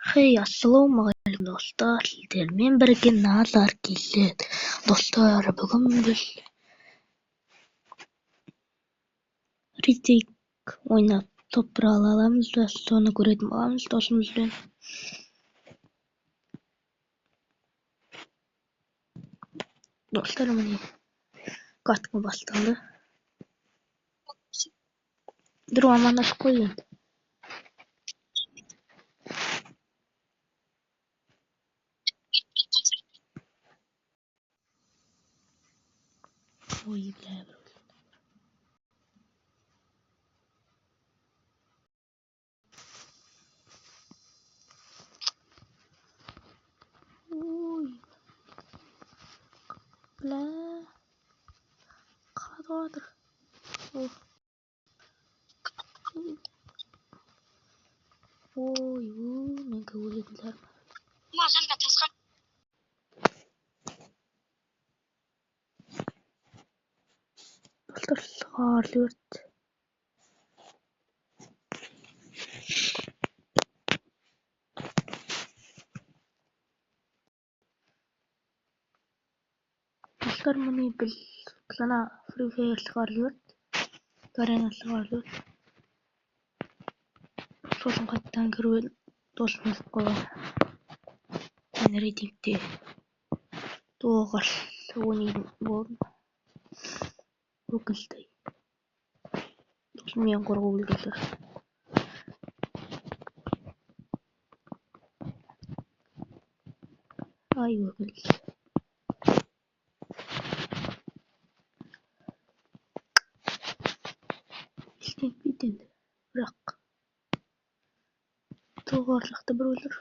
Хей, ассалаумағалейкум достар, сіздермен бірге Назар келеді. Достар, бүгін біз Риддик ойнап топыра аламыз да соны көретін боламыз досымызбен. Достар, міне катка басталды. Dur амандасып қой енді. Ой, бля, ой, бля, қатып жатыр. Ой, мен өлетіндер. Достар, сығарлы өрт. Достар, міне біз жаңа Free Fire сығарлы өрт. Garena сығарлы өрт. Сосын қайттан кіріп досымыз қойған. Мен Риддикте тоғыз ойнайтын болдым. Өкінішті. Досым мен қорғау өлгізді. Ай, өкінішті. Істенбейді енді. Бірақ тоғар жақта бір өлір.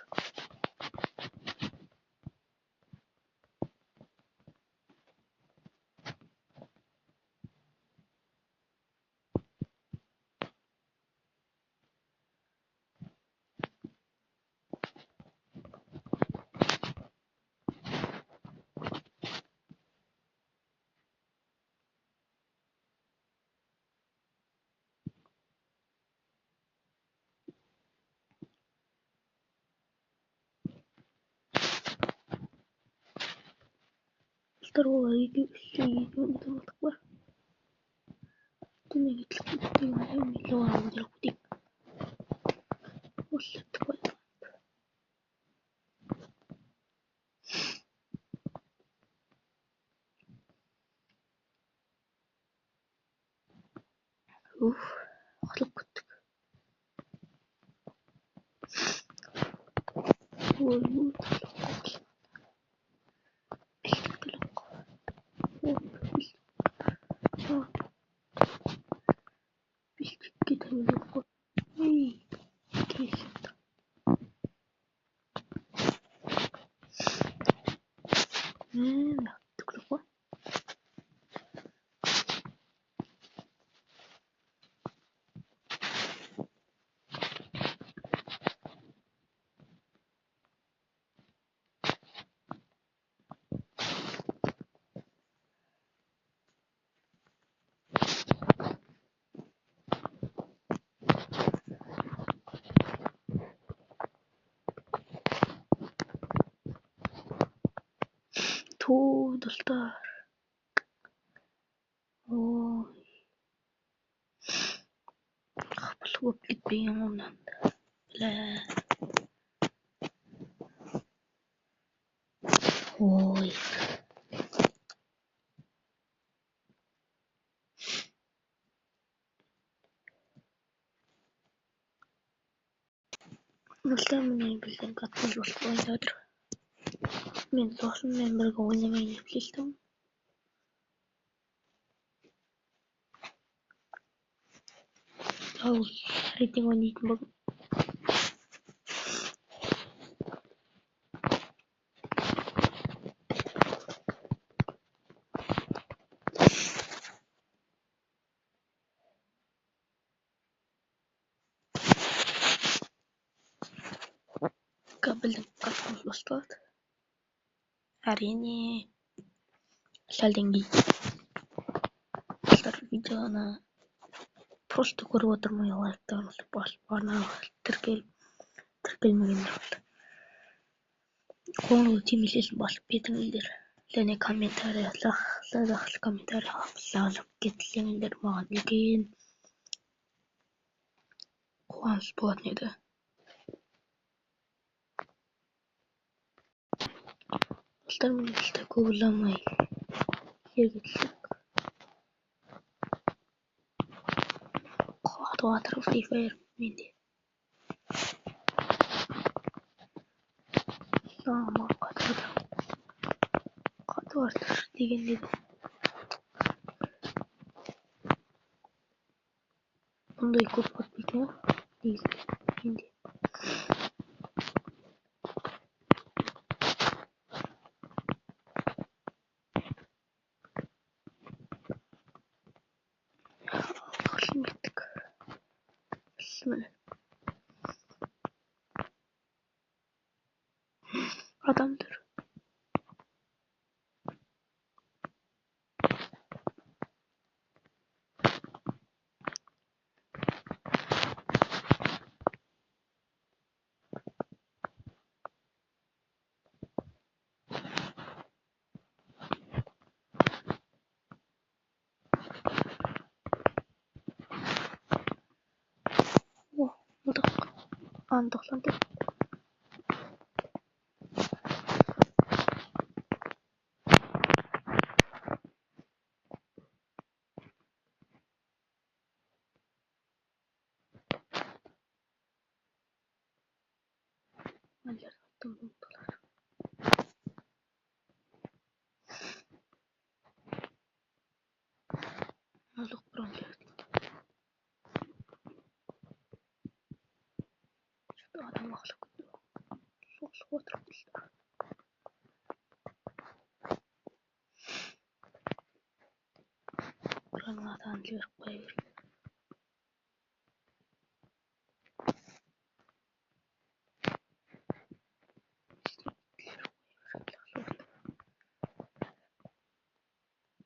Олар екеуміз болдық бар. Төмен кетіліп кеткен жоғары көтеріліп кетейік. Осы сәтті қойдым. Қырылып кеттік. Ой, достар. Ой. Қапысы болып кетпеген ондан. Бля. Ой. Достар, міне біздің катка жоспар ойнап жатыр. Мен досыммен бірге ойнамайын деп шештім. Ал Риддик ойнайтын болдым. Білдім, қатқымыз басталады. Әрине сәлден кейін. Достар, видеоны просто көріп отырмай лайктарыңызды басып барына тіркелмегендер болды. Коонууд тийм хэлсэн бол бид энэ дээр лэний комментарий лах комментарий авлаа гэтэл энэ дээр маань нэг энэ коон спотны дэ Ултар мэлтэй гүглэмэй хэрэглэг Water Free Fire минь Сама гадуур тийгэнэ Ондой купот битээ инди хөлмөтг адамдар модок андоглон малер томболоор алга бронлер адам ахлах Water Гранатан лергүй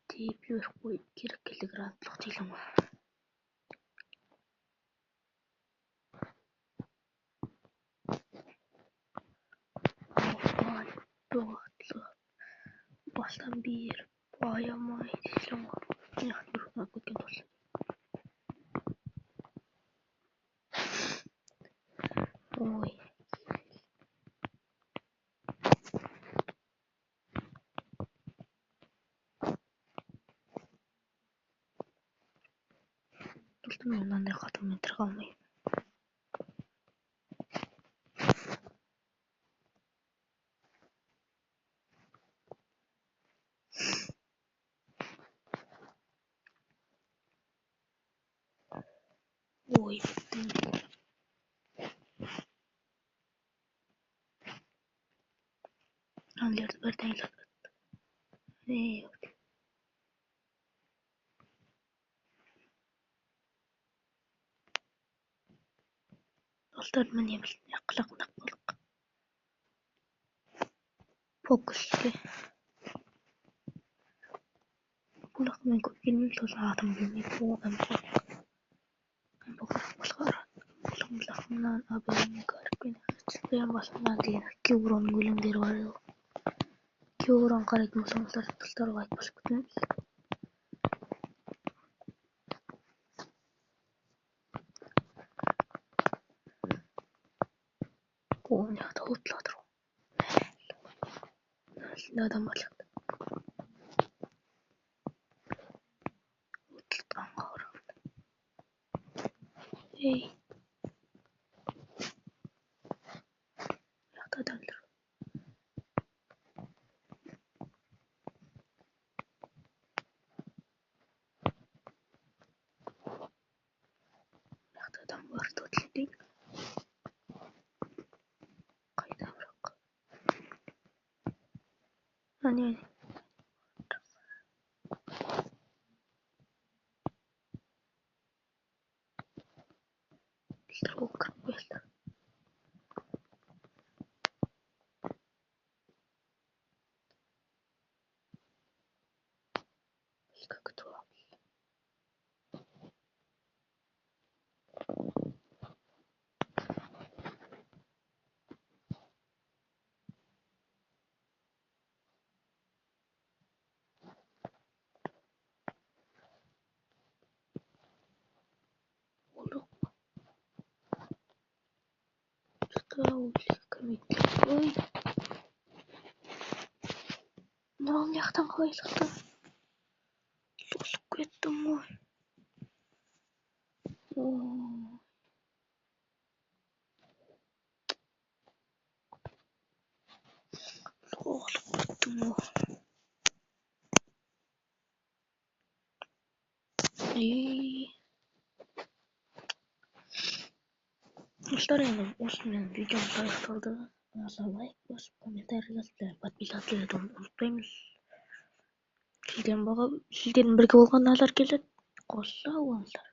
Типюргүй килограммлах тийм юм. Бастан бир баямай тийм яг юу гэх бол ой тултын юмнаа хатан метр гамай ой анлер бэртэн л ээ Ултар миний яклаг фокус Пулах мен гинэн л атам биний боо амбог болохоор булахнаа абын гарпин хэвчээ баснаа дээр кюрон гүлэн дээр варив кюрон гарыг мусамлаар тултар гайд болохгүй Ууня тоотлоод руу надам болох утгангоор эй ятадан вартуудлыг гайдамраг ани трук бэл как то Ой, мынау жақтан қалай шықты? Сусып кеттім ғой. Соғылып кеттім ғой. Достар, енді осымен видеомыз аяқталды. Ұнаса лайк басып, комментарий жазып, подписаться етуді ұмытпаңыз. Сіздердің бірге болған назар келеді. Қош сау болыңыздар.